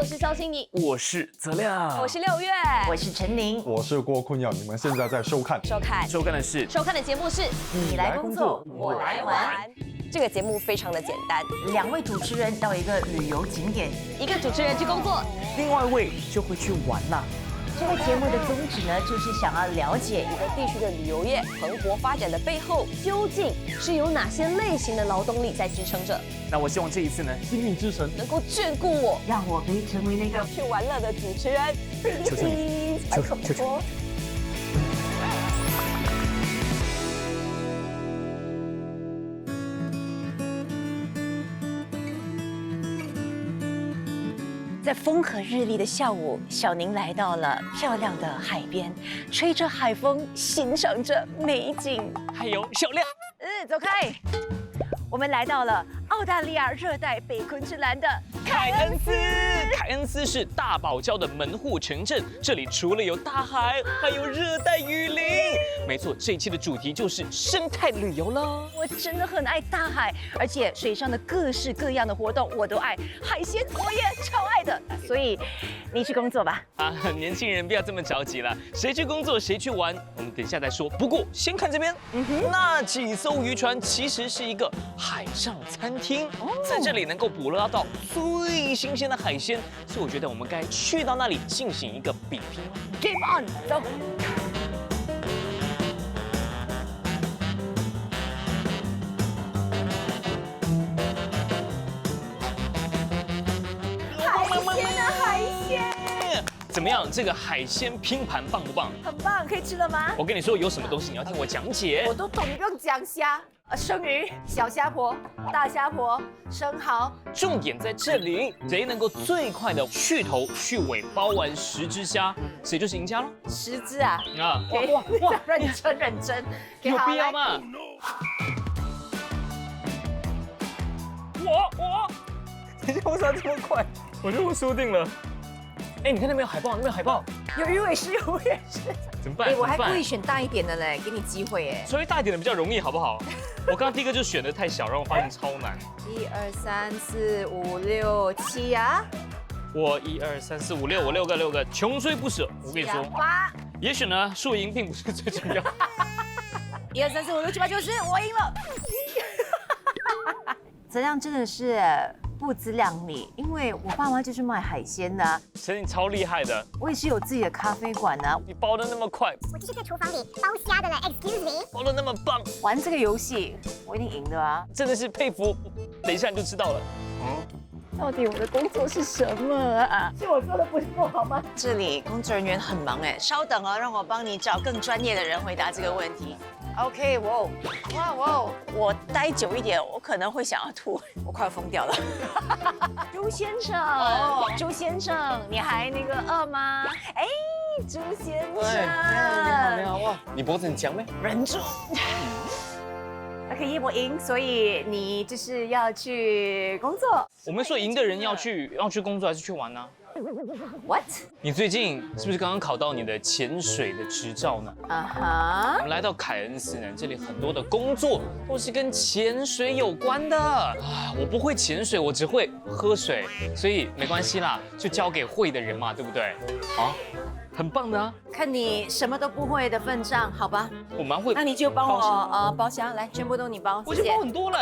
我是肖欣怡，我是泽亮，我是6月，我是陈宁，我是郭坤耀，你们现在在收看收看收看的节目是你来工作，我来玩。这个节目非常的简单2位主持人到一个旅游景点，一个主持人去工作，另外一位就会去玩啦。这个节目的宗旨呢，就是想要了解一个地区的旅游业蓬勃发展的背后，究竟是有哪些类型的劳动力在支撑着。那我希望这一次呢，幸运之神能够眷顾我，让我可以成为那个去玩乐的主持人。求求你，求求。在风和日丽的下午，小宁来到了漂亮的海边，吹着海风，欣赏着美景。还有小亮，走开！我们来到了澳大利亚热带北昆士兰的凯恩斯。凯恩斯是大堡礁的门户城镇，这里除了有大海，还有热带雨林。没错，这一期的主题就是生态旅游了。我真的很爱大海，而且水上的各式各样的活动我都爱，海鲜我也超爱的。所以你去工作吧。年轻人不要这么着急了，谁去工作谁去玩，我们等一下再说。不过先看这边，那几艘渔船其实是一个海上餐厅，在这里能够捕捞到最新鲜的海鲜，所以我觉得我们该去到那里进行一个比拼。Game on， 走。怎么样？这个海鲜拼盘棒不棒？很棒，可以吃了吗？我跟你说，有什么东西你要听我讲解。我都懂，你不用讲虾，生鱼、小虾婆、大虾婆、生蚝。重点在这里，谁能够最快的去头去尾包完10只虾，谁就是赢家了。10只啊？哇，认真，有必要吗？我，等一下，为什么这么快？我觉得我输定了。哎，你看那边有海报，那边有海报，有鱼尾狮，怎么办？我还故意选大一点的嘞，给你机会哎。所以大一点的比较容易，好不好？我刚刚第一个就选的太小，让我发现超难。1、2、3、4、5、6、7啊！我1、2、3、4、5、6，我6个，穷追不舍。我跟你说，8。也许呢，输赢并不是最重要。1、2、3、4、5、6、7、8、9、10，我赢了。泽亮真的是不自量力，因为我爸妈就是卖海鲜的，陈你超厉害的，我也是有自己的咖啡馆的。你包的那么快，我就是在厨房里包虾的了 ，excuse me。包的那么棒，玩这个游戏我一定赢的啊！真的是佩服，等一下你就知道了。到底我的工作是什么啊？是我做的不够好吗？这里工作人员很忙哎，稍等哦，让我帮你找更专业的人回答这个问题。OK， 我待久一点，我可能会想要吐，我快要疯掉了。朱先生，朱先生，你还那个饿吗？哎，朱先生，你好哇，你脖子很强咩？忍住。OK， 我赢，所以你就是要去工作。我们说赢的人要去工作还是去玩呢？What？ 你最近是不是刚刚考到你的潜水的执照呢？我们来到凯恩斯呢，这里很多的工作都是跟潜水有关的啊。我不会潜水，我只会喝水，所以没关系啦，就交给会的人嘛，对不对？啊，很棒的啊。看你什么都不会的份上，好吧？我蛮会。那你就帮我包虾，来，全部都你包。我就包很多了。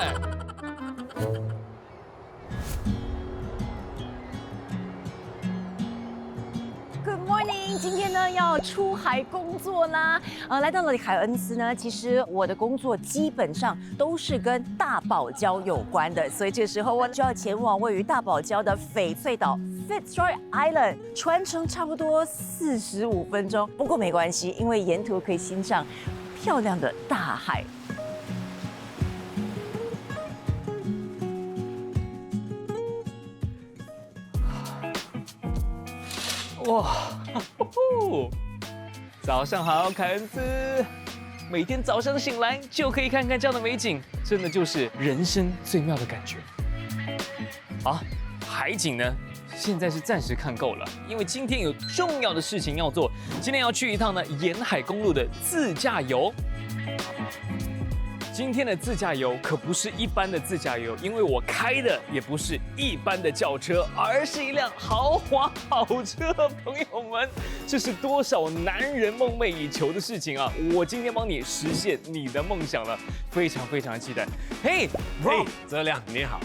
Good morning， 今天呢要出海工作啦。来到了凯恩斯呢，其实我的工作基本上都是跟大堡礁有关的，所以这时候我就要前往位于大堡礁的翡翠岛 Fitzroy Island， 船程差不多45分钟。不过没关系，因为沿途可以欣赏漂亮的大海。哇，早上好，凯恩斯。每天早上醒来就可以看看这样的美景，真的就是人生最妙的感觉。好，海景呢，现在是暂时看够了，因为今天有重要的事情要做。今天要去一趟呢沿海公路的自驾游。今天的自驾游可不是一般的自驾游，因为我开的也不是一般的轿车，而是一辆豪华跑车。朋友们，这是多少男人梦寐以求的事情啊！我今天帮你实现你的梦想了，非常非常期待。嘿 Rob，泽亮，你好，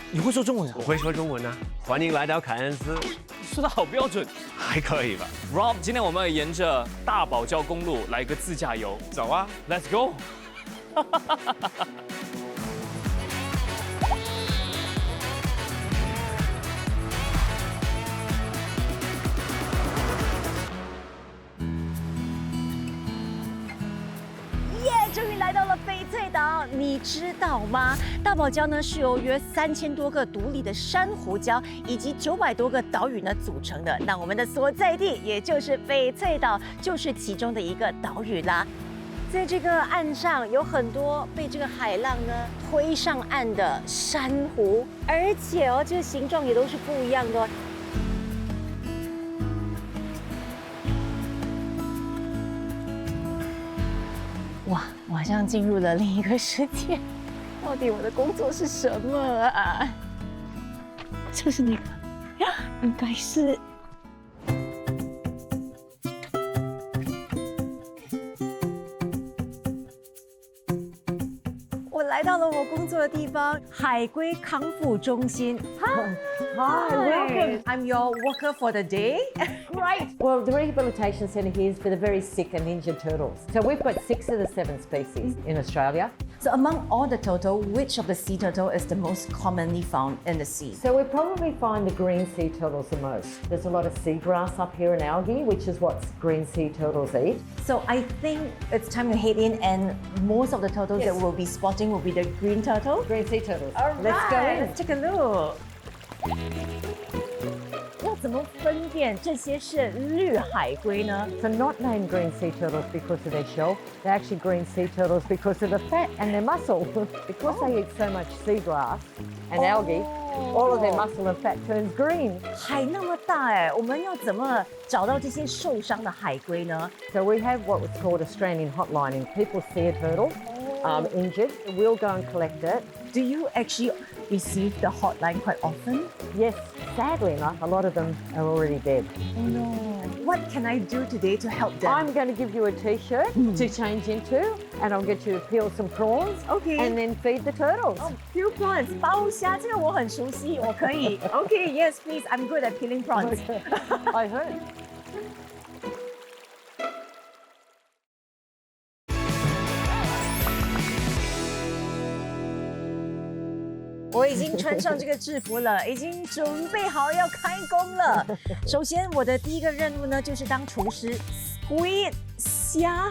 你会说中文啊？我会说中文啊。欢迎来到凯恩斯，说的好标准，还可以吧 ？Rob， 今天我们要沿着大堡礁公路来个自驾游，走啊 ，Let's go！ 终于来到了翡翠岛，你知道吗？大堡礁呢是由约3000多个独立的珊瑚礁以及900多个岛屿呢组成的。那我们的所在地，也就是翡翠岛，就是其中的一个岛屿啦。在这个岸上有很多被这个海浪呢推上岸的珊瑚，而且哦，这个形状也都是不一样的哦。哇，我好像进入了另一个世界。到底我的工作是什么啊？就是那个，应该是。我来到了我工作的地方——海龟康复中心。Hi, welcome. I'm your worker for the day. Great. Well, the rehabilitation centre here is for the very sick and injured turtles. So we've got 6 of the 7 species in Australia. So among all the turtle, which of the sea turtle is the most commonly found in the sea? So we probably find the green sea turtles the most. There's a lot of seagrass up here and algae, which is what green sea turtles eat. So I think it's time to head in, and most of the turtles that we'll be spotting will be the green turtle. Green sea turtles. All Let's go in. Let's take a look. 要怎么分辨这些是绿海龟呢？ So not named green sea turtles because of their shell. They're actually green sea turtles because of the fat and their muscle. Because they eat so much seagrass and algae, all of their muscle and fat turns green. 海那么大哎，我们要怎么找到这些受伤的海龟呢？ So we have what's called a Australian hotline. And people see a turtle injured, we'll go and collect it. Do you actually receive the hotline quite often? Yes, sadly enough, a lot of them are already dead. Oh no. What can I do today to help them? I'm going to give you a t-shirt to change into, and I'll get you to peel some prawns. Okay. And then feed the turtles. Oh, peel prawns, 包虾，这个我很熟悉，我可以。Okay, yes, please. I'm good at peeling prawns. I heard. 我已经穿上这个制服了，已经准备好要开工了。首先，我的第一个任务呢，就是当厨师。Squid 虾，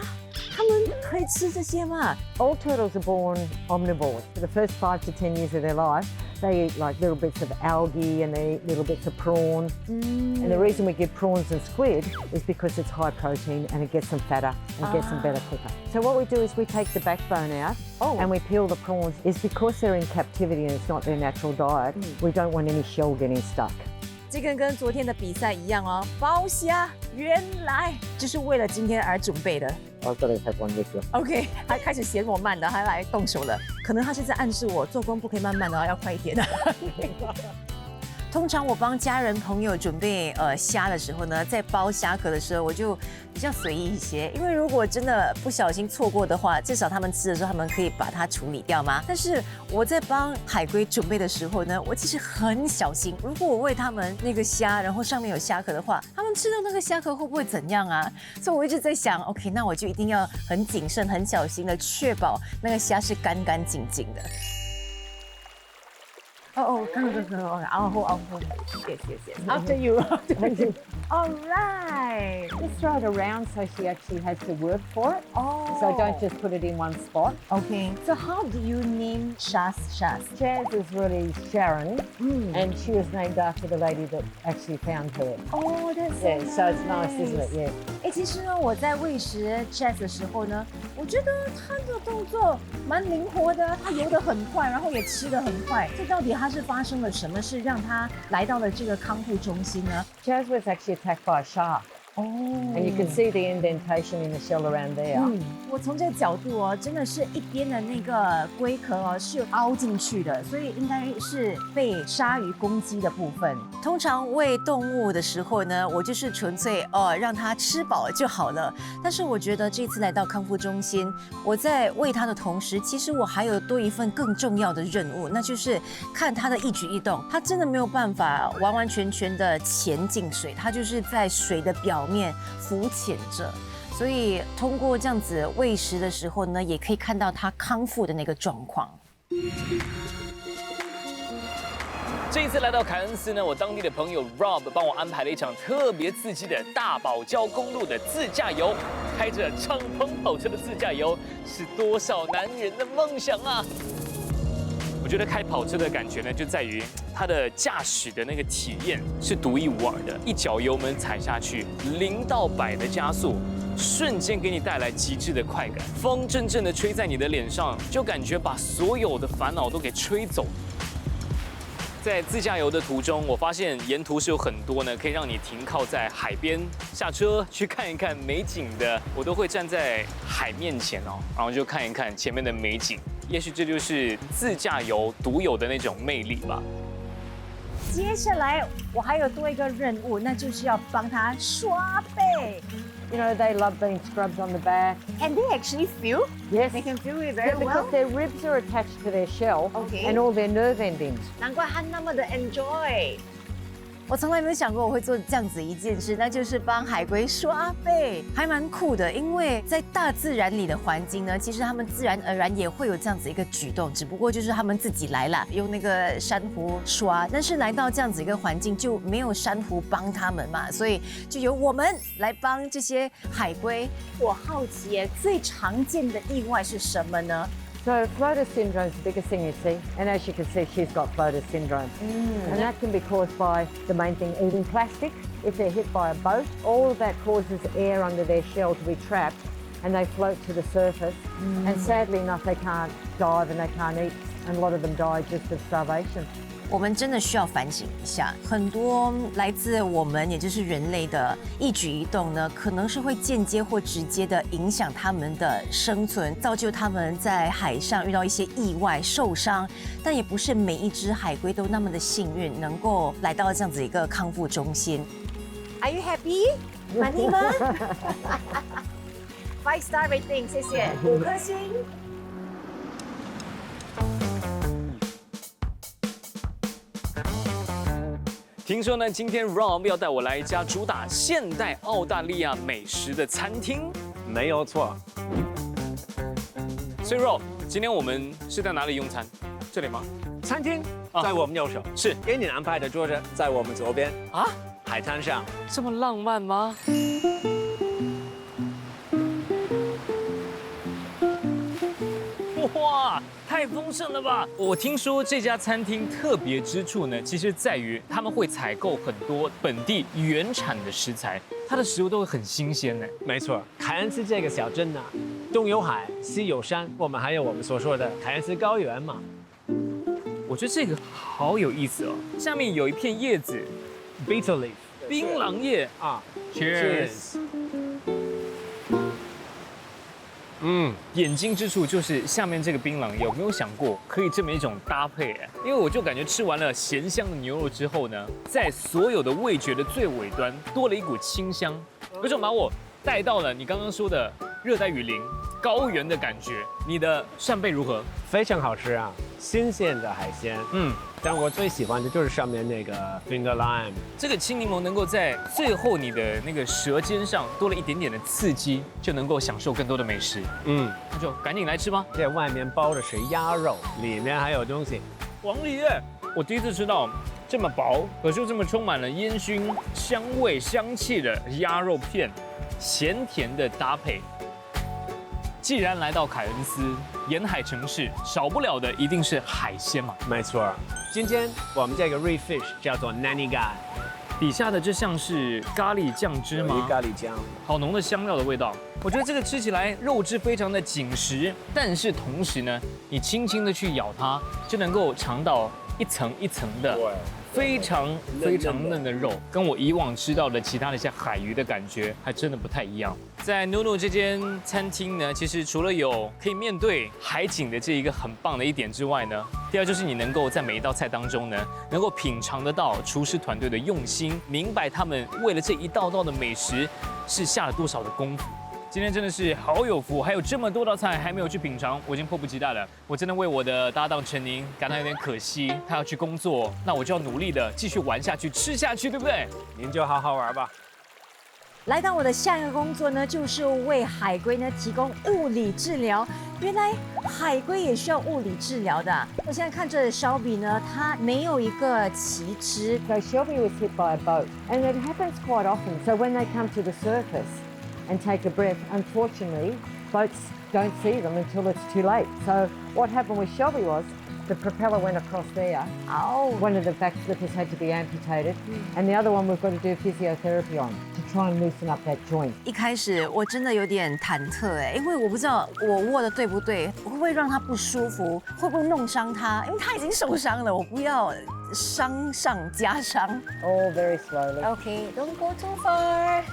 他们可以吃这些吗？ All turtles are born omnivores. For the first 5 to 10 years of their life, they eat like little bits of algae and they eat little bits of prawn. And the reason we give prawns and squid is because it's high protein and it gets them fatter and gets them better quicker. So what we do is we take the backbone out and we peel the prawns. It's because they're in captivity and it's not their natural diet. We don't want any shell getting stuck. 这个跟昨天的比赛一样哦，包虾原来就是为了今天而准备的。I've got to have one with you. OK， 他开始嫌我慢了，他来动手了。可能他是在暗示我做工不可以慢慢的，要快一点的。通常我帮家人朋友准备虾的时候呢，在包虾壳的时候，我就比较随意一些，因为如果真的不小心错过的话，至少他们吃的时候，他们可以把它处理掉嘛。但是我在帮海龟准备的时候呢，我其实很小心。如果我喂他们那个虾，然后上面有虾壳的话，他们吃到那个虾壳会不会怎样啊？所以我一直在想 ，OK， 那我就一定要很谨慎、很小心的确保那个虾是干干净净的。Oh, go. I'll hold. Yes. After you. All right. Just throw it around so she actually has to work for it. Oh. So don't just put it in one spot. Okay. So how do you name Shaz? Jazz is really Sharon, and she was named after the lady that actually found her. Oh, that's so Yeah, nice. so it's nice, isn't it? Yeah. 其实呢，我在喂食 Jazz 的时候呢，我觉得他的动作蛮灵活的，他游得很快，然后也吃得很快。这到底他是发生了什么事，让他来到了这个康复中心呢？ Jazz was actually attacked by a shark. And you can see the indentation in the shell around there. 我从这个角度哦，真的是一边的那个龟壳哦是有凹进去的，所以应该是被鲨鱼攻击的部分。通常喂动物的时候呢，我就是纯粹让它吃饱就好了。但是我觉得这次来到康复中心，我在喂它的同时，其实我还有多一份更重要的任务，那就是看它的一举一动。它真的没有办法完完全全的潜进水，它就是在水的表面浮潜着。所以通过这样子喂食的时候呢，也可以看到它康复的那个状况。这一次来到凯恩斯呢，我当地的朋友 Rob 帮我安排了一场特别刺激的大堡礁公路的自驾游，开着敞篷跑车的自驾游是多少男人的梦想啊！我觉得开跑车的感觉呢，就在于它的驾驶的那个体验是独一无二的，一脚油门踩下去，0到100的加速。瞬间给你带来极致的快感，风阵阵的吹在你的脸上，就感觉把所有的烦恼都给吹走。在自驾游的途中，我发现沿途是有很多呢可以让你停靠在海边下车去看一看美景的，我都会站在海面前哦，然后就看一看前面的美景。也许这就是自驾游独有的那种魅力吧。接下来我还有多一个任务，那就是要帮它刷背。You know, they love being scrubbed on the back. And they actually feel? Yes. They can feel it very Because well. their ribs are attached to their shell Okay. and all their nerve endings. 难怪它那么的 enjoy。我从来没有想过我会做这样子一件事，那就是帮海龟刷背，还蛮酷的。因为在大自然里的环境呢，其实他们自然而然也会有这样子一个举动，只不过就是他们自己来了，用那个珊瑚刷。但是来到这样子一个环境，就没有珊瑚帮他们嘛，所以就由我们来帮这些海龟。我好奇耶，最常见的意外是什么呢？ So floater syndrome is the biggest thing you see. And as you can see, she's got floater syndrome. And that can be caused by the main thing, eating plastic. If they're hit by a boat, all of that causes air under their shell to be trapped and they float to the surface. And sadly enough, they can't dive and they can't eat. And a lot of them die just of starvation. 我们真的需要反省一下，很多来自我们，也就是人类的一举一动呢，可能是会间接或直接的影响他们的生存，造就他们在海上遇到一些意外受伤。但也不是每一只海龟都那么的幸运，能够来到这样子一个康复中心。Are you happy？ 满意吗？5 star rating， 谢谢，5颗星。听说呢，今天 Rob 要带我来一家主打现代澳大利亚美食的餐厅。没有错。所以 Rob， 今天我们是在哪里用餐？这里吗？餐厅在我们右手，是给你安排的桌子在我们左边啊，海滩上。这么浪漫吗？哇，太丰盛了吧！我听说这家餐厅特别之处呢，其实在于他们会采购很多本地原产的食材，它的食物都会很新鲜呢。没错，凯恩斯这个小镇呢，东有海，西有山，我们还有我们所说的凯恩斯高原嘛。我觉得这个好有意思哦，下面有一片叶子 ，betel leaf， 槟榔叶啊 ，Cheers。眼睛之处就是下面这个槟榔，有没有想过可以这么一种搭配？因为我就感觉吃完了咸香的牛肉之后呢，在所有的味觉的最尾端多了一股清香，有种把我带到了你刚刚说的热带雨林、高原的感觉。你的扇贝如何？非常好吃啊，新鲜的海鲜。但我最喜欢的就是上面那个 finger lime， 这个青柠檬能够在最后你的那个舌尖上多了一点点的刺激，就能够享受更多的美食。那就赶紧来吃吧。这外面包的是鸭肉，里面还有东西。黄梨耶，我第一次吃到这么薄，可是这么充满了烟熏香味、香气的鸭肉片，咸甜的搭配。既然来到凯恩斯沿海城市，少不了的一定是海鲜嘛。没错，今天我们这个 reef fish 叫做 Nani Gai， 底下的这像是咖喱酱汁吗？咖喱酱，好浓的香料的味道。我觉得这个吃起来肉质非常的紧实，但是同时呢，你轻轻的去咬它，就能够尝到一层一层的。非常嫩的肉，跟我以往吃到的其他的一些海鱼的感觉还真的不太一样。在努努这间餐厅呢，其实除了有可以面对海景的这一个很棒的一点之外呢，第二就是你能够在每一道菜当中呢，能够品尝得到厨师团队的用心，明白他们为了这一道道的美食是下了多少的功夫。今天真的是好有福，还有这么多道菜还没有去品尝，我已经迫不及待了。我真的为我的搭档陈宁感到有点可惜，他要去工作，那我就要努力的继续玩下去、吃下去，对不对？您就好好玩吧。来到我的下一个工作呢，就是为海龟呢提供物理治疗。原来海龟也需要物理治疗的。我现在看着Shelby呢，它没有一个旗帜。So Shelby was hit by a boat, and it happens quite often. So when they come to the surface and take a breath, unfortunately, boats don't see them until it's too late. So what happened with Shelby was the propeller went across there. Oh. One of the back flippers had to be amputated, and the other one we've got to do physiotherapy on to try and loosen up that joint. 一开始我真的有点忐忑哎，因为我不知道我握的对不对，会不会让它不舒服，会不会弄伤它？因为它已经受伤了，我不要伤上加伤。All very slowly. Okay, don't go too far.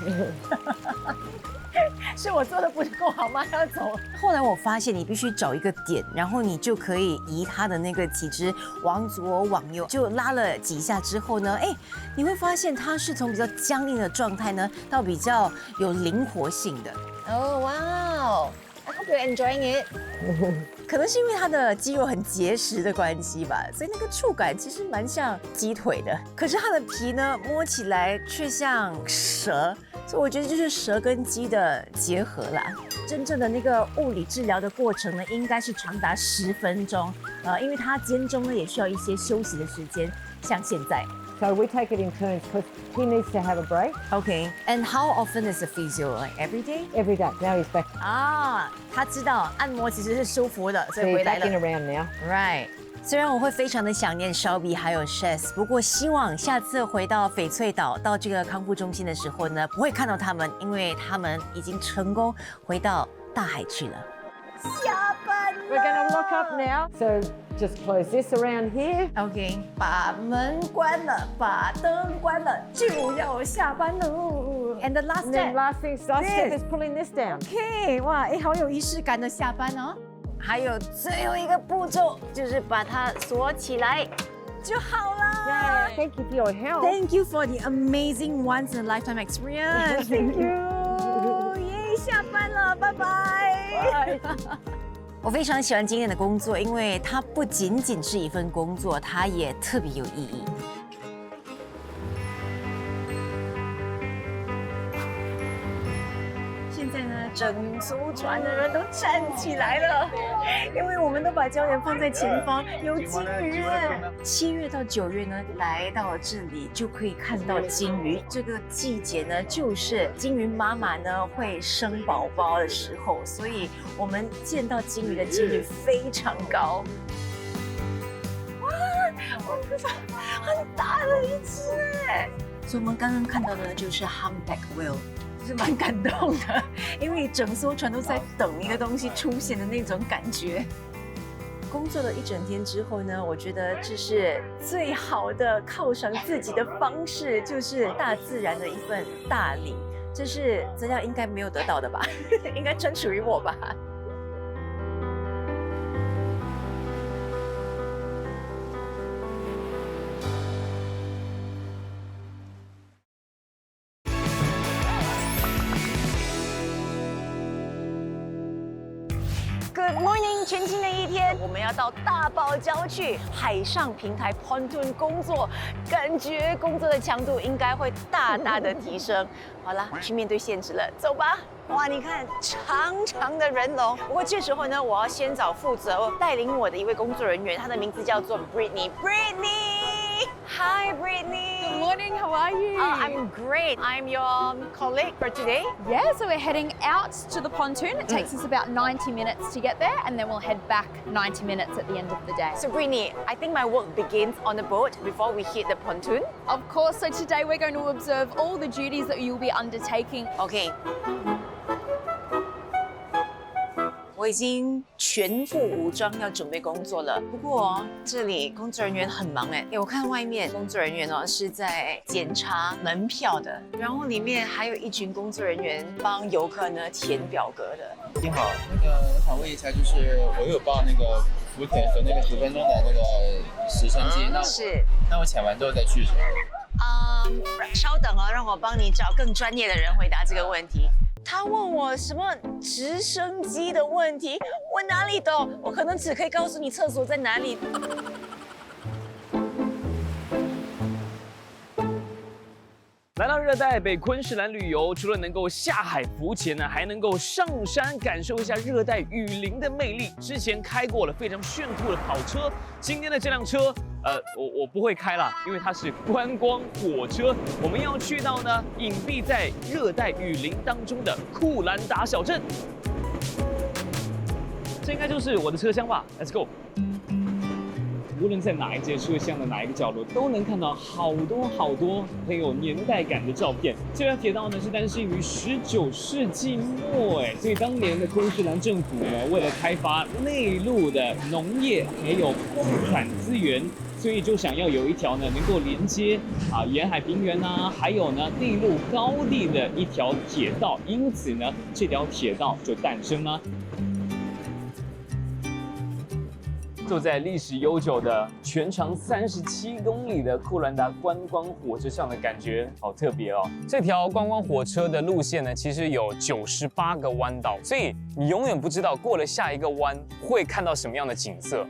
是我做的不够好吗？要走。后来我发现你必须找一个点，然后你就可以移它的那个体肢往左往右，就拉了几下之后呢，哎，你会发现它是从比较僵硬的状态呢，到比较有灵活性的。Oh wow! I hope you're enjoying it. 可能是因为它的肌肉很结实的关系吧，所以那个触感其实蛮像鸡腿的。可是它的皮呢，摸起来却像蛇，所以我觉得就是蛇跟鸡的结合啦。真正的那个物理治疗的过程呢，应该是长达10分钟，因为它间中呢也需要一些休息的时间，像现在。So we take it in turns because he needs to have a break. Okay. And how often is the physio? Like every day? Every day. Now he's back. 啊，他知道按摩其实是舒服的，所 So 以 he's 回来 back in 了。 around now. Right. 虽然我会非常的想念Shelby还有 Chess， 不过希望下次回到翡翠岛到这个康复中心的时候呢，不会看到他们，因为他们已经成功回到大海去了。下班了。We're going to lock up now. So just close this around here. OK， 把门关了，把灯关了，就要下班了。And the last And then step. last step is pulling this down. OK， 哇，哎，好有仪式感的下班哦。还有最后一个步骤，就是把它锁起来就好了。Yeah, thank you for your help. Thank you for the amazing once in a lifetime experience. Thank you. 耶，下班了，拜拜。我非常喜欢今天的工作，因为它不仅仅是一份工作，它也特别有意义。现在呢，整艘船的人都站起来了，因为我们都把焦点放在前方，有金鱼。7月到9月呢，来到这里就可以看到金鱼。这个季节呢，就是金鱼妈妈呢会生宝宝的时候，所以我们见到金鱼的几率非常高。哇，很大的一只哎！所以我们刚刚看到的呢，就是 humpback whale。是蛮感动的，因为整艘船都在等一个东西出现的那种感觉。工作了一整天之后呢，我觉得这是最好的犒赏自己的方式，就是大自然的一份大礼。这是资料应该没有得到的吧？应该专属于我吧。Good morning， 全新的一天，我们要到大堡礁去海上平台 pontoon 工作，感觉工作的强度应该会大大的提升。好了，去面对现实了，走吧。哇，你看长长的人龙。不过这时候呢，我要先找负责带领我的一位工作人员，他的名字叫做 Brittany。Hi Brittany。Good morning, how are you? I'm great. I'm your colleague for today. Yeah, so we're heading out to the pontoon. It takes us about 90 minutes to get there, and then we'll head back 90 minutes at the end of the day. So Brittany, I think my work begins on the boat before we hit the pontoon. Of course, so today we're going to observe all the duties that you'll be undertaking. Okay. 我已经全副武装要准备工作了。不过这里工作人员很忙哎，我看外面工作人员是在检查门票的，然后里面还有一群工作人员帮游客呢填表格的。你好，我想问一下，就是我有报那个福田和那个10分钟的那个直升机，那我潜完之后再去是吗？稍等让我帮你找更专业的人回答这个问题。他问我什么直升机的问题，我哪里懂？我可能只可以告诉你厕所在哪里。来到热带北昆士兰旅游，除了能够下海浮潜呢，还能够上山感受一下热带雨林的魅力。之前开过了非常炫酷的跑车，今天的这辆车，我不会开了，因为它是观光火车。我们要去到呢隐蔽在热带雨林当中的库兰达小镇。这应该就是我的车厢吧 ？Let's go。无论在哪一节车厢的哪一个角落，都能看到好多很有年代感的照片。这条铁道呢是诞生于19世纪末，所以当年的昆士兰政府呢，为了开发内陆的农业还有矿产资源，所以就想要有一条呢能够连接沿海平原啊，还有呢内陆高地的一条铁道，因此呢这条铁道就诞生了。坐在历史悠久的全长37公里的库兰达观光火车上的感觉好特别哦。这条观光火车的路线呢，其实有98个弯道，所以你永远不知道过了下一个弯会看到什么样的景色。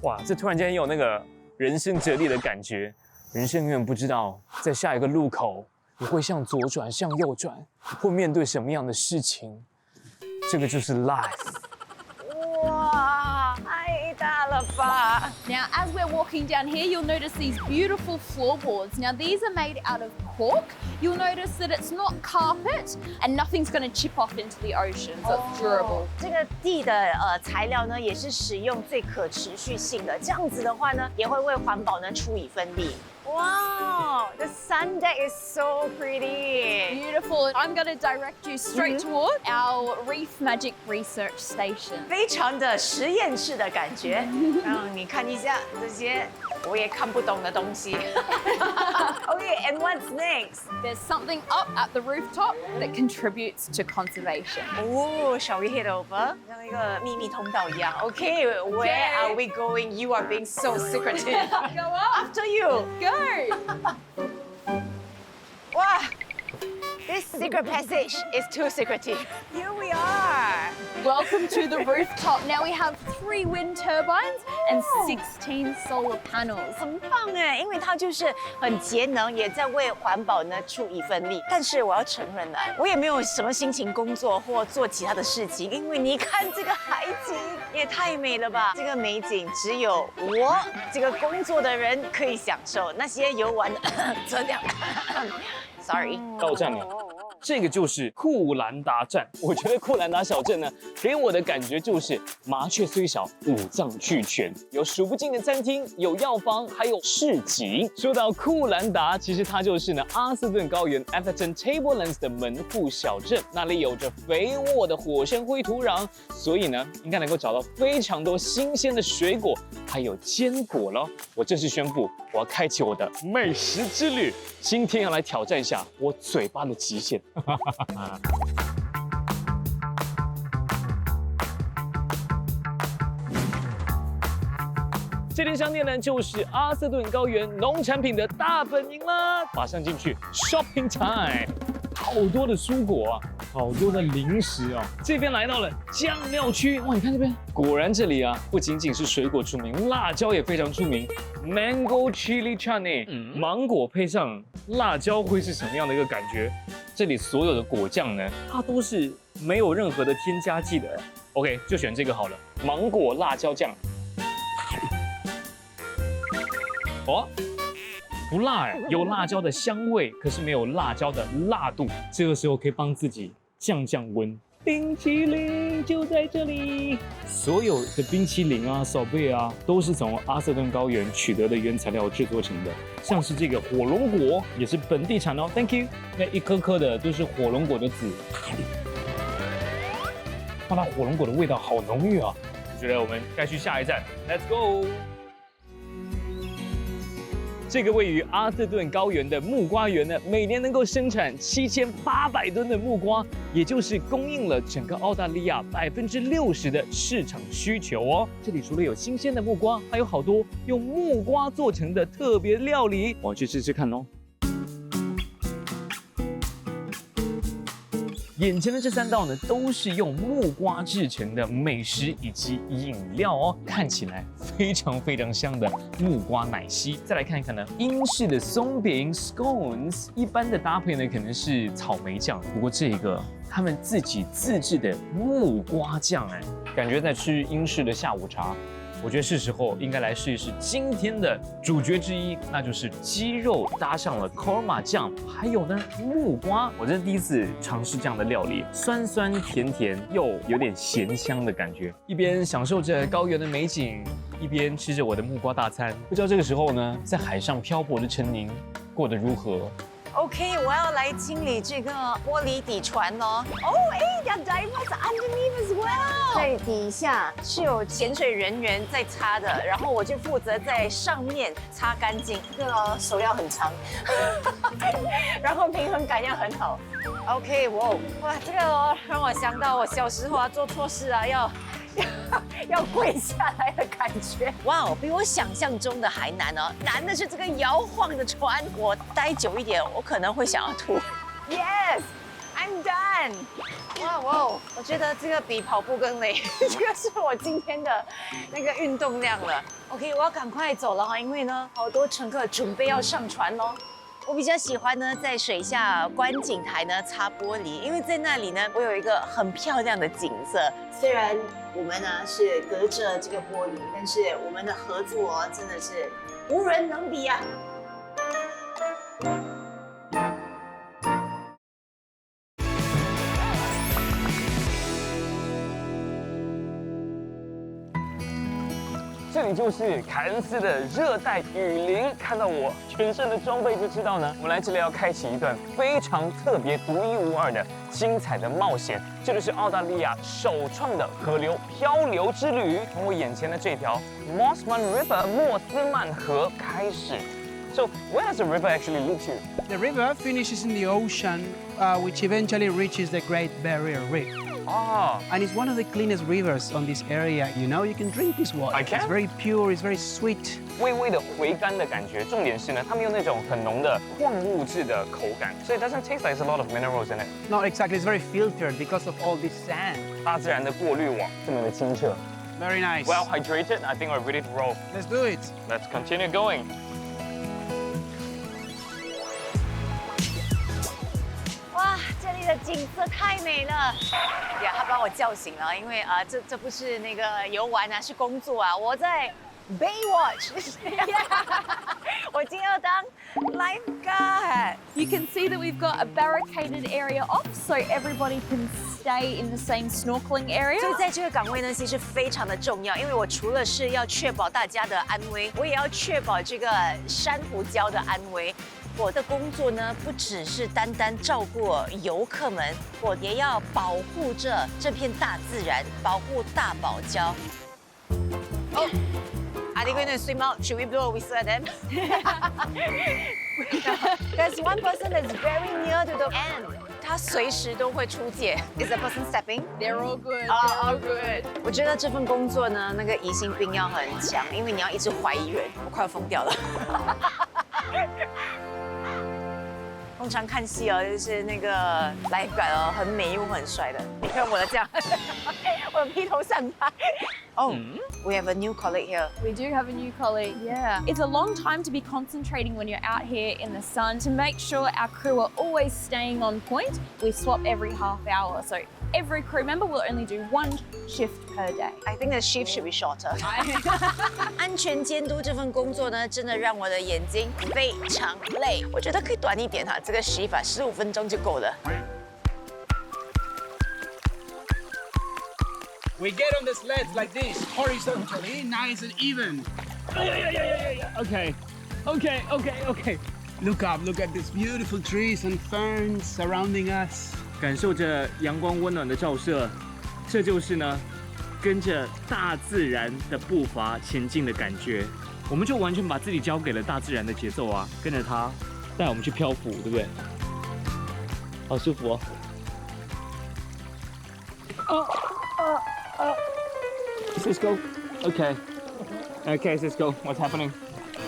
哇，这突然间有那个人生哲理的感觉。人生永远不知道在下一个路口你会向左转、向右转，会面对什么样的事情。这个就是 life。哇，太大了吧！ Now, as we're walking down here, you'll notice these beautiful floorboards. Now, these are made out of cork. You'll notice that it's not carpet and nothing's going to chip off into the ocean, so it's durable. 这个地的材料呢，也是使用最可持续性的，这样子的话呢，也会为环保呢出一份力。Wow, the sun deck is so pretty. Beautiful. I'm going to direct you straight toward our Reef Magic Research Station. 非常的实验室的感觉，让你看一下这些我也看不懂的东西。Okay, and what's next? There's something up at the rooftop that contributes to conservation. Oh, shall we head over? 像一个秘密通道一样。Okay, where are we going? You are being so secretive. Go up. After you. Go. Wow, this secret passage is too secretive. Here we are. Welcome to the rooftop. Now we have 3 wind turbines and 16 solar panels. 很棒哎，因为它就是很节能，也在为环保呢出一份力。但是我要承认呢，我也没有什么心情工作或做其他的事情，因为你看这个海景也太美了吧！这个美景只有我这个工作的人可以享受，那些游玩的这样。Sorry， 到站了。这个就是库兰达站。我觉得库兰达小镇呢，给我的感觉就是麻雀虽小，五脏俱全，有数不尽的餐厅，有药房，还有市集。说到库兰达，其实它就是呢阿斯顿高原 Atherton Tablelands 的门户小镇，那里有着肥沃的火山灰土壤，所以呢应该能够找到非常多新鲜的水果，还有坚果咯。我正式宣布，我要开启我的美食之旅，今天要来挑战一下我嘴巴的极限。这间商店呢，就是阿瑟顿高原农产品的大本营啦！马上进去 ，Shopping Time！ 好多的蔬果啊，好多的零食哦。这边来到了酱料区，哇，你看这边，果然这里啊，不仅仅是水果出名，辣椒也非常出名。Mango Chili Chutney，芒果配上辣椒会是什么样的一个感觉？这里所有的果酱呢，它都是没有任何的添加剂的。OK， 就选这个好了，芒果辣椒酱。哦，不辣哎，有辣椒的香味，可是没有辣椒的辣度。这个时候可以帮自己降温。冰淇淋就在这里，所有的冰淇淋啊、手贝啊，都是从阿瑟顿高原取得的原材料制作成的。像是这个火龙果也是本地产哦 ，Thank you。那一颗颗的都是火龙果的籽。哇，它火龙果的味道好浓郁啊！我觉得我们该去下一站 ，Let's go。这个位于阿特顿高原的木瓜园呢，每年能够生产7800吨的木瓜，也就是供应了整个澳大利亚60%的市场需求哦。这里除了有新鲜的木瓜，还有好多用木瓜做成的特别料理，我去吃吃看哦。眼前的这3道呢，都是用木瓜制成的美食以及饮料哦，看起来非常香的木瓜奶昔。再来看一看呢，英式的松饼 scones， 一般的搭配呢可能是草莓酱，不过这个他们自己自制的木瓜酱，哎，感觉在吃英式的下午茶。我觉得是时候应该来试一试今天的主角之一，那就是鸡肉搭上了 korma 酱，还有呢木瓜。我这是第一次尝试这样的料理，酸酸甜甜又有点咸香的感觉。一边享受着高原的美景，一边吃着我的木瓜大餐。不知道这个时候呢，在海上漂泊的陈宁过得如何？OK， 我要来清理这个玻璃底船哦。there are divers underneath as well。在底下是有潜水人员在擦的，然后我就负责在上面擦干净。这个手要很长，然后平衡感要很好。OK， 哇，这个哦让我想到我小时候啊做错事啊要跪下来的感觉。哇哦，比我想象中的还难哦。难的是这个摇晃的船，我待久一点，我可能会想要吐。Yes, I'm done。哇，我觉得这个比跑步更累，这个是我今天的那个运动量了。OK， 我要赶快走了哈，因为呢，好多乘客准备要上船喽。我比较喜欢呢，在水下观景台呢擦玻璃，因为在那里呢，我有一个很漂亮的景色。虽然我们呢是隔着这个玻璃，但是我们的合作真的是无人能比啊！这里就是凯恩斯的热带雨林，看到我全身的装备就知道呢，我们来这里要开启一段非常特别、独一无二的精彩的冒险。这里是澳大利亚首创的河流漂流之旅，从我眼前的这条 Mossman River 莫斯曼河开始。So where does the river actually lead to? The river finishes in the ocean, which eventually reaches the Great Barrier Reef. And it's one of the cleanest rivers on this area. You know, you can drink this water. I can? It's very pure, it's very sweet. 微微的回甘的感觉，重点是呢，他们用那种很浓的矿物质的口感，所以 it doesn't taste like there's a lot of minerals in it. Not exactly, it's very filtered because of all this sand. 大自然的过滤网这么的清澈。Very nice. Well hydrated, I think we're ready to roll. Let's do it. Let's continue going. 哇，这里的景色太美了！呀，他把我叫醒了，因为这不是那个游玩啊，是工作啊。我在 Baywatch， 我今天要当 lifeguard。 You can see that we've got a barricaded area off, so everybody can stay in the same snorkeling area. 所以在这个岗位呢，其实非常的重要，因为我除了是要确保大家的安危，我也要确保这个珊瑚礁的安危。我的工作呢，不只是单单照顾游客们，我也要保护着这片大自然，保护大堡礁。哦，Are they going to swim out? Should we blow a whistle at them? There's one person that's very near to the end. 他随时都会出界。Is the person stepping? They're all good. All good. 我觉得这份工作呢，那个疑心病要很强，因为你要一直怀疑人，我快要疯掉了。通常看戏哦，就是那个lifeguard哦，很美又很帅的。你看我的这样，我披头散发。Oh, we have a new colleague here. We do have a new colleague, yeah. It's a long time to be concentrating when you're out here in the sun. To make sure our crew are always staying on point, we swap every half hour. So every crew member will only do one shift per day. I think the shift should be shorter. 安全监督这份工作呢，真的让我的眼睛非常累。我觉得可以短一点哈，这个洗法15分钟就够了。We get on the sleds like this, horizontally, nice and even. Okay. Look up, look at these beautiful trees and ferns surrounding us. 感受着阳光温暖的照射，这就是呢，跟着大自然的步伐前进的感觉。我们就完全把自己交给了大自然的节奏啊，跟着它带我们去漂浮，对不对？好舒服哦。Cisco, okay. Okay, Cisco, what's happening?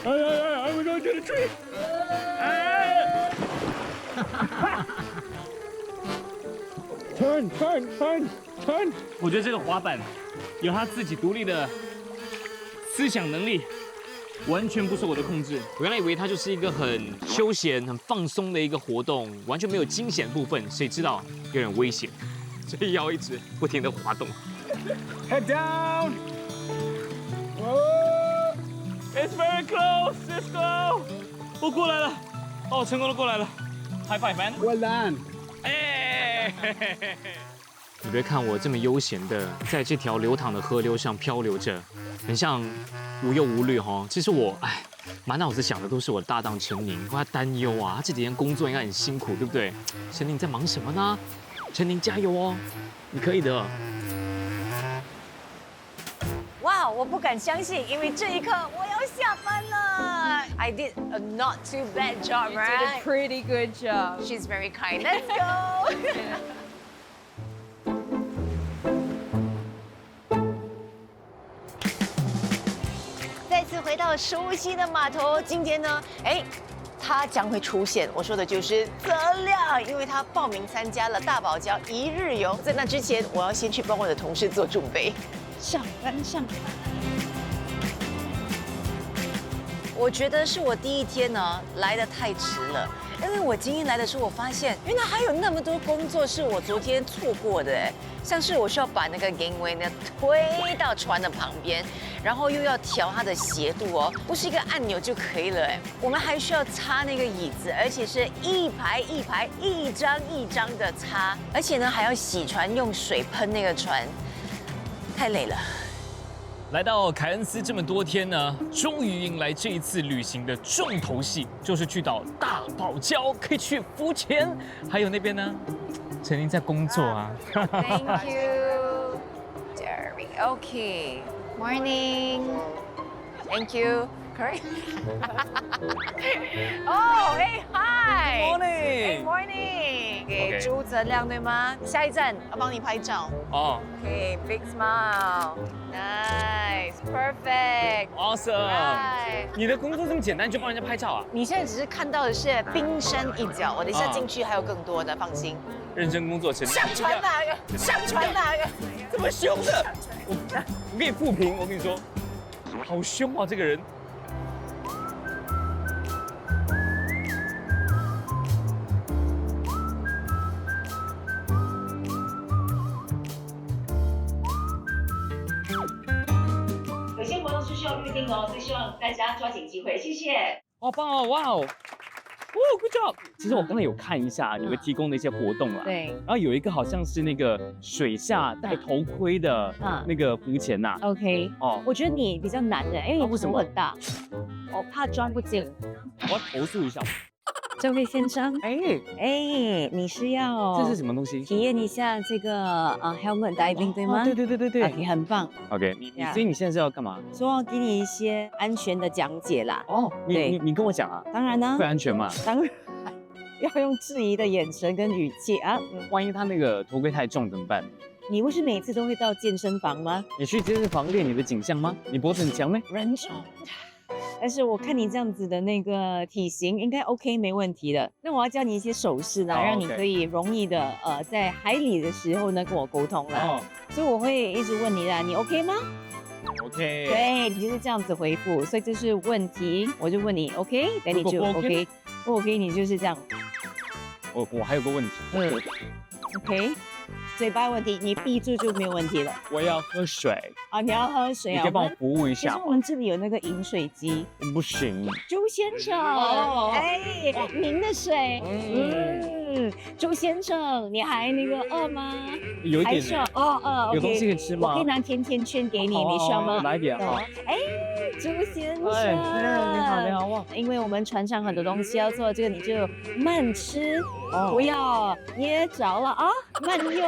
I'm going to the tree. Turn. 我觉得这个滑板有它自己独立的思想能力，完全不受我的控制。我原来以为它就是一个很休闲、很放松的一个活动，完全没有惊险部分，谁知道有点危险，所以要一直不停的滑动。Head down. Whoa. It's very close, Cisco. 我过来了，哦，成功的过来了。High five, man. Well done. 哎，你别看我这么悠闲的在这条流淌的河流上漂流着，很像无忧无虑哈。其实我满脑子想的都是我的搭档陈宁，我要担忧啊，他这几天工作应该很辛苦，对不对？陈宁在忙什么呢？陈宁加油哦，你可以的。哇，我不敢相信，因为这一刻我要下班了。I did a not too bad job, You right? did a pretty good job. She's very kind. Let's go. 再次回到熟悉的码头，今天呢，他将会出现。我说的就是泽亮，因为他报名参加了大堡礁1日游。在那之前，我要先去帮我的同事做准备。上班。我觉得是我第一天呢来得太迟了，因为我今天来的时候，我发现原来还有那么多工作是我昨天错过的像是我需要把那个 gangway 呢推到船的旁边，然后又要调它的斜度哦，不是一个按钮就可以了我们还需要擦那个椅子，而且是一排一排、一张一张的擦，而且呢还要洗船，用水喷那个船，太累了。来到凯恩斯这么多天呢，终于迎来这一次旅行的重头戏，就是去到大堡礁，可以去浮潜。还有那边呢，陈宁在工作啊。Thank you, Jerry. Okay. Morning. Thank you. Correct. Oh, hey, hi. Good morning. Hey, morning. 给朱泽亮对吗？下一站要帮你拍照。哦。Okay, big smile. Nice, perfect. Awesome. 你的工作这么简单，就帮人家拍照啊？你现在只是看到的是冰山一角，我等一下进去还有更多的，放心。认真工作，陈宁。上传哪个？上传哪个？这么凶的？我给你复评，我跟你说，好凶啊，这个人。有些活动是需要预定的哦，所以希望大家抓紧机会，谢谢。好棒哦，哇哦，Good job！ 其实我刚才有看一下你们提供的一些活动啦，对，然后有一个好像是那个水下戴头盔的那个浮潜呐。OK， 我觉得你比较难的，因为你头很大，我怕钻不进。我要投诉一下。这位先生，你是要这是什么东西？体验一下这个helmet diving 对吗？对 ，OK， 很棒。OK， 所以你现在是要干嘛？说给你一些安全的讲解啦。哦，你跟我讲啊。当然呢。会安全吗？当然。要用质疑的眼神跟语气啊。万一他那个头盔太重怎么办？你不是每次都会到健身房吗？你去健身房练你的颈项吗？你脖子很强吗？人重。但是我看你这样子的那个体型，应该 OK 没问题的。那我要教你一些手势啦，让你可以容易的在海里的时候呢跟我沟通了。所以我会一直问你啦，你 OK 吗 ？OK。对，你就是这样子回复，所以这是问题，我就问你 OK， 那你就 OK， 不 OK 你就是这样。我还有个问题。OK。嘴巴问题，你闭住就没有问题了。我要喝水啊！你要喝水啊？你可以帮我服务一下吗？其实我们这里有那个饮水机。不行。周先生，您的水。周先生，你还那个饿吗？有一点。饿。有东西可以吃吗？我可以拿甜甜圈给你，你需要吗？来点啊。周先生。你好哇！因为我们船上很多东西要做，这个你就慢吃，不要噎着了啊，慢用。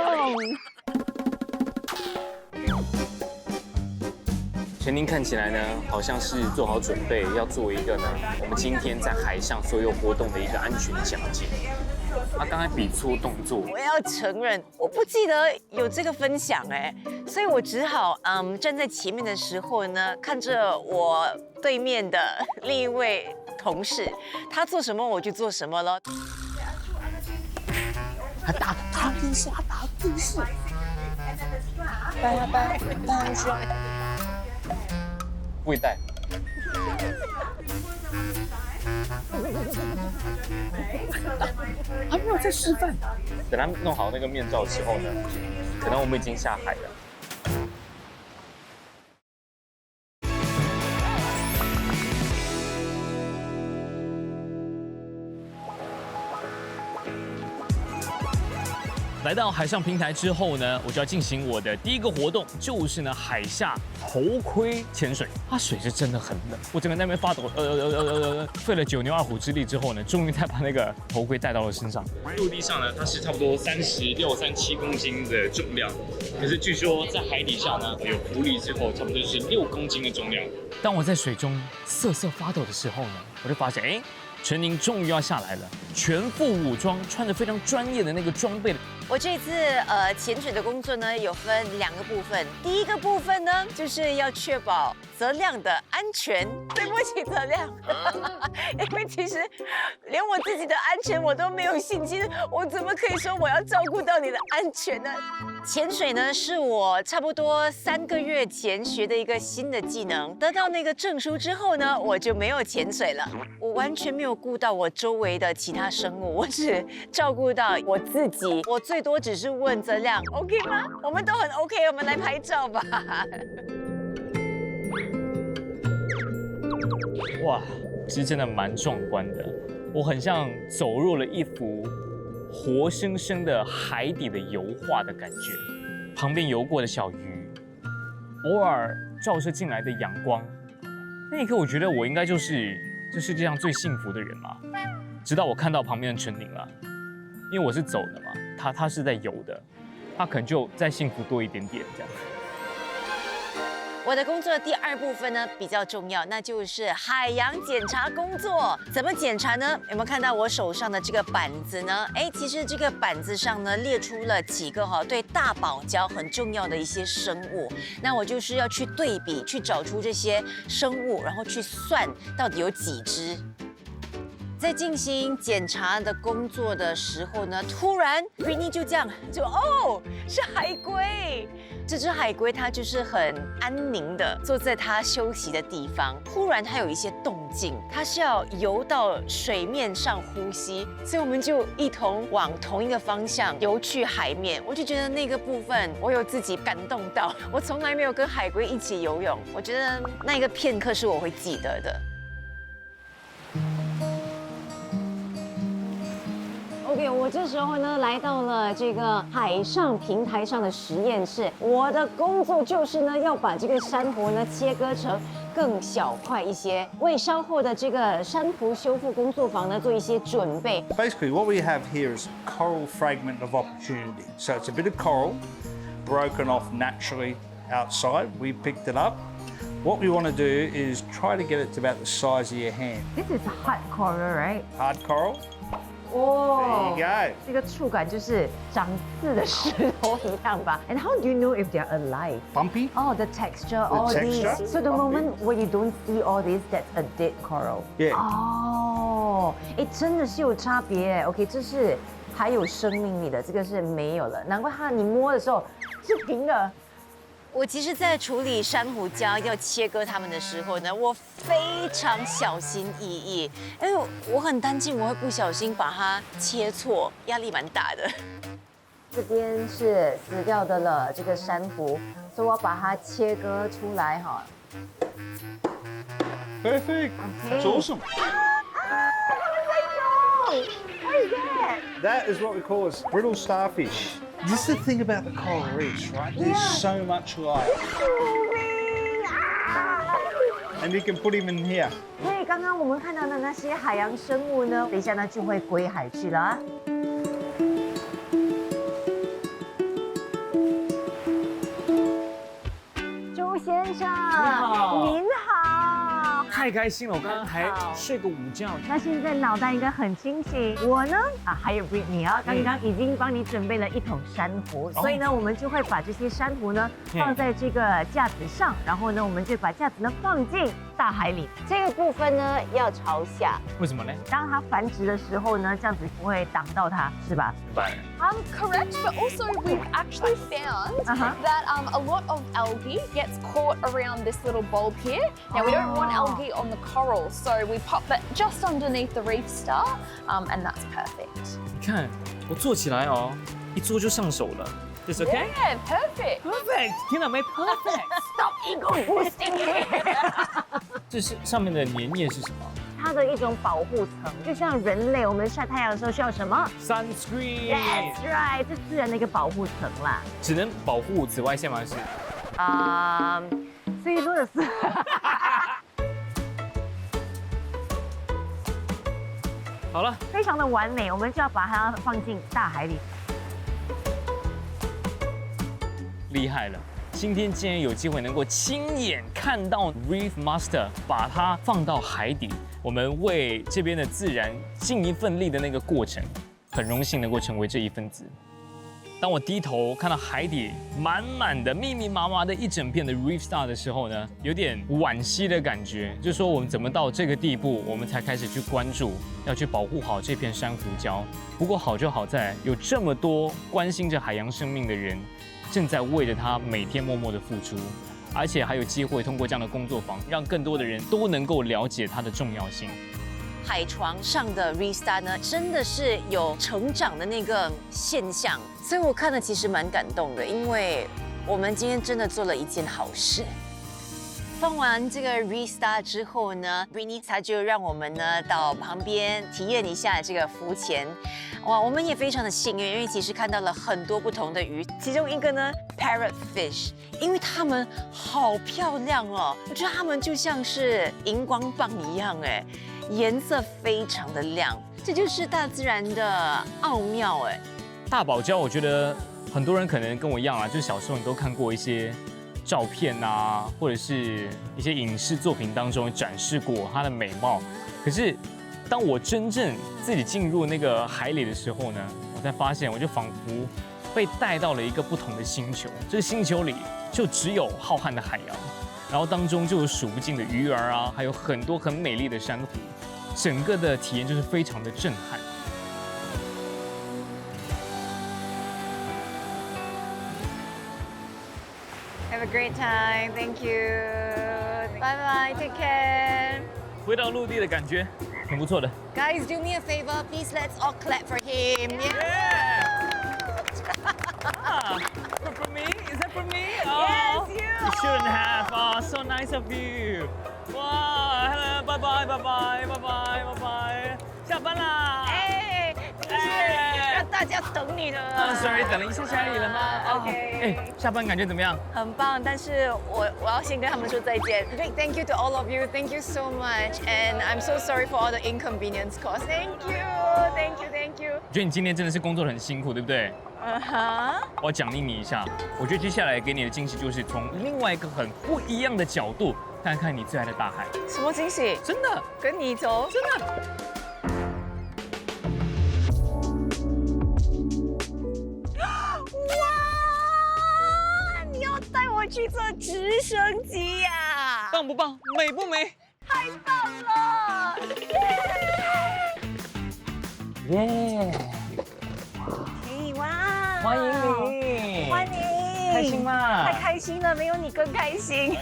陈宁看起来呢，好像是做好准备要做一个呢，我们今天在海上所有活动的一个安全讲解。他刚才比错动作，我要承认，我不记得有这个分享哎，所以我只好站在前面的时候呢，看着我对面的另一位同事，他做什么我就做什么了。他打电视，带需要不会带。他没有在示范。等他弄好那个面罩之后呢，可能我们已经下海了。来到海上平台之后呢，我就要进行我的第一个活动，就是呢海下头盔潜水。水是真的很冷，我整个在那边发抖，费了9牛2虎之力之后呢，终于才把那个头盔戴到了身上。陆地上呢，它是差不多36、37公斤的重量，可是据说在海底下呢，有浮力之后，差不多是6公斤的重量。当我在水中瑟瑟发抖的时候呢，我就发现，陈宁终于要下来了，全副武装，穿着非常专业的那个装备。我这次潜水的工作呢，有分2个部分。第一个部分呢，就是要确保泽亮的安全。对不起，泽亮，因为其实连我自己的安全我都没有信心，我怎么可以说我要照顾到你的安全呢？潜水呢，是我差不多3个月前学的一个新的技能。得到那个证书之后呢，我就没有潜水了。我完全没有顾到我周围的其他生物，我只照顾到我自己。我最多只是问泽亮 ，OK 吗？我们都很 OK， 我们来拍照吧。哇，其实真的蛮壮观的，我很像走入了一幅活生生的海底的油画的感觉。旁边游过的小鱼，偶尔照射进来的阳光，那一刻我觉得我应该就是这世界上最幸福的人嘛。直到我看到旁边的陈宁了，因为我是走的嘛，他是在游的，他可能就再幸福多一点点这样。我的工作的第2部分呢比较重要，那就是海洋检查工作。怎么检查呢？有没有看到我手上的这个板子呢？其实这个板子上呢列出了几个对大堡礁很重要的一些生物。那我就是要去对比，去找出这些生物，然后去算到底有几只。在进行检查的工作的时候呢，突然 Britney 就这样是海龟。这只海龟它就是很安宁的坐在它休息的地方，忽然它有一些动静，它是要游到水面上呼吸，所以我们就一同往同一个方向游去海面。我就觉得那个部分我有自己感动到，我从来没有跟海龟一起游泳，我觉得那个片刻是我会记得的。OK， 我这时候呢来到了这个海上平台上的实验室，我的工作就是呢要把这个珊瑚呢切割成更小块一些，为稍后的这个珊瑚修复工作坊呢做一些准备。Basically, what we have here is a coral fragment of opportunity. So it's a bit of coral broken off naturally outside. We picked it up. What we want to do is try to get it to about the size of your hand. This is hard coral, right? Hard coral. 哦 There you go. 这个触感就是长刺的石头一样吧。And how do you know if they are alive? Bumpy. Oh, the texture, all texture, these. So the moment when you don't see all this, that's a dead coral. Yeah. 哦，真的是有差别。OK， 这是还有生命力的，这个是没有了。难怪它你摸的时候是平的。我其实，在处理珊瑚礁要切割它们的时候呢，我非常小心翼翼，因为我很担心我会不小心把它切错，压力蛮大的。这边是死掉的了，这个珊瑚，所以我把它切割出来哈。Perfect. That's awesome. What is that? That is what we call a brittle starfish. This is the thing about the coral reefs, right? There's so much life. And you can put him in here. 所以刚刚我们看到的那些海洋生物呢，等一下呢就会归海去了啊。周先生，你好。太开心了，我刚刚还睡个午觉。那现在脑袋应该很清醒。我呢，还有 Britney 啊，刚刚已经帮你准备了一桶珊瑚，所以呢，我们就会把这些珊瑚呢放在这个架子上，然后呢，我们就把架子呢放进大海里。这个部分呢要朝下。为什么呢？当它繁殖的时候呢，这样子不会挡到它，是吧？Correct, but also we've actually found that a lot of algae gets caught around this little bulb here. Now we don't want algae on the coral, so we pop it just underneath the reef star, and that's perfect. 你看我做起来哦，一做就上手了。This okay? Yeah, perfect. Perfect. 天哪，没 perfect. Stop ego boosting here. 这是上面的粘液是什么？它的一种保护层，就像人类我们晒太阳的时候需要什么 ？Sunscreen. That's right， 这是自然的一个保护层啦。只能保护紫外线吗？是？所以说的是。好了，非常的完美，我们就要把它放进大海里。厉害了！今天竟然有机会能够亲眼看到 Reef Master 把它放到海底，我们为这边的自然尽一份力的那个过程，很荣幸能够成为这一份子。当我低头看到海底满满的、密密麻麻的一整片的 Reef Star 的时候呢，有点惋惜的感觉，就是说我们怎么到这个地步，我们才开始去关注，要去保护好这片珊瑚礁。不过好就好在有这么多关心着海洋生命的人，正在为着它每天默默的付出，而且还有机会通过这样的工作坊，让更多的人都能够了解它的重要性。海床上的 Reef Star 呢，真的是有成长的那个现象，所以我看了其实蛮感动的，因为我们今天真的做了一件好事。放完这个 Reef Star 之后呢 ，Britney 她就让我们呢到旁边体验一下这个浮潜。哇，我们也非常的幸运，因为其实看到了很多不同的鱼，其中一个呢 Parrotfish， 因为它们好漂亮哦，我觉得它们就像是荧光棒一样哎。颜色非常的亮，这就是大自然的奥妙哎。大堡礁，我觉得很多人可能跟我一样啊，就是小时候你都看过一些照片啊，或者是一些影视作品当中展示过它的美貌。可是当我真正自己进入那个海里的时候呢，我才发现，我就仿佛被带到了一个不同的星球。这个星球里就只有浩瀚的海洋，然后当中就有数不尽的鱼儿啊，还有很多很美丽的珊瑚。整个的体验就是非常的震撼。Have a great time, thank you. Bye bye, take care. 回到陆地的感觉，很不错的。Guys, do me a favor, please. Let's all clap for him. Yeah. For me? Is that for me? Yes, you. You shouldn't have. Oh, so nice of you. 哇 ，Hello， 拜拜，拜拜，拜拜，拜拜，下班啦！哎，让大家等你的。Sorry， 等了一下下而已了吗 ？OK。下班感觉怎么样？很棒，但是我要先跟他们说再见。Big thank you to all of you. Thank you so much, and I'm so sorry for all the inconvenience caused. Thank you, thank you, thank you. 我觉得你今天真的是工作得很辛苦，对不对？我要奖励你一下。我觉得接下来给你的惊喜就是从另外一个很不一样的角度。看看你最爱的大海。什么惊喜？真的，跟你走。真的。哇！你要带我去坐直升机呀？棒不棒？美不美？太棒了！耶！嘿哇！欢迎你，欢迎！开心吗？太开心了，没有你更开心。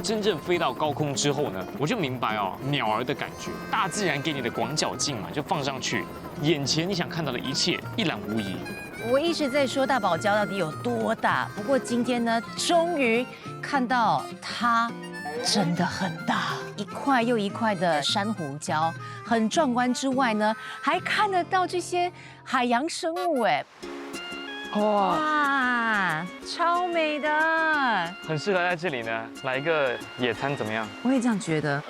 真正飞到高空之后呢，我就明白哦，鸟儿的感觉，大自然给你的广角镜嘛，就放上去，眼前你想看到的一切一览无遗。我一直在说大堡礁到底有多大，不过今天呢，终于看到它真的很大，一块又一块的珊瑚礁，很壮观之外呢，还看得到这些海洋生物哎。哇，超美的，很适合在这里呢，来一个野餐怎么样？我也这样觉得。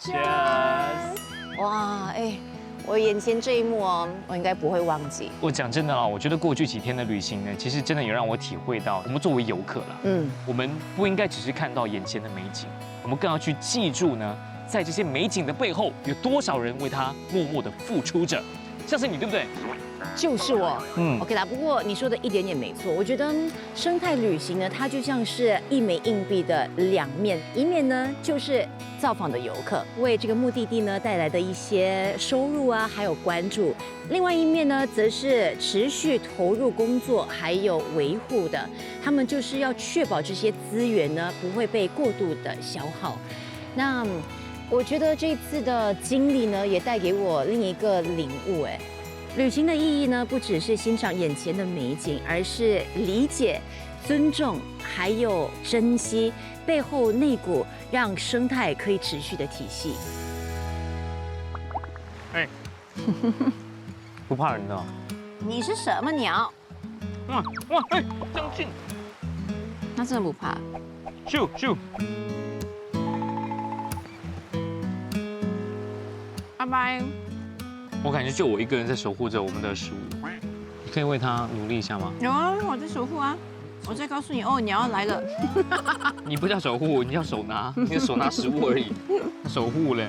Cheers！ 哇，哎，我眼前这一幕哦，我应该不会忘记。我讲真的啊，我觉得过去几天的旅行呢，其实真的有让我体会到，我们作为游客啦，我们不应该只是看到眼前的美景，我们更要去记住呢，在这些美景的背后，有多少人为它默默的付出着。像是你，对不对？就是我，OK 啦。不过你说的一点点没错，我觉得生态旅行呢，它就像是一枚硬币的两面，一面呢就是造访的游客为这个目的地呢带来的一些收入啊，还有关注；另外一面呢，则是持续投入工作还有维护的，他们就是要确保这些资源呢不会被过度的消耗。那我觉得这次的经历呢，也带给我另一个领悟，旅行的意义呢，不只是欣赏眼前的美景，而是理解、尊重，还有珍惜背后那股让生态可以持续的体系。哎，不怕人的？你是什么鸟？哇，哎，将近。那真的不怕？咻咻。拜拜。我感觉就我一个人在守护着我们的食物，你可以为他努力一下吗？有啊，我在守护啊。我在告诉你哦，你要来了。你不叫守护，你叫手拿，你的手拿食物而已，守护嘞。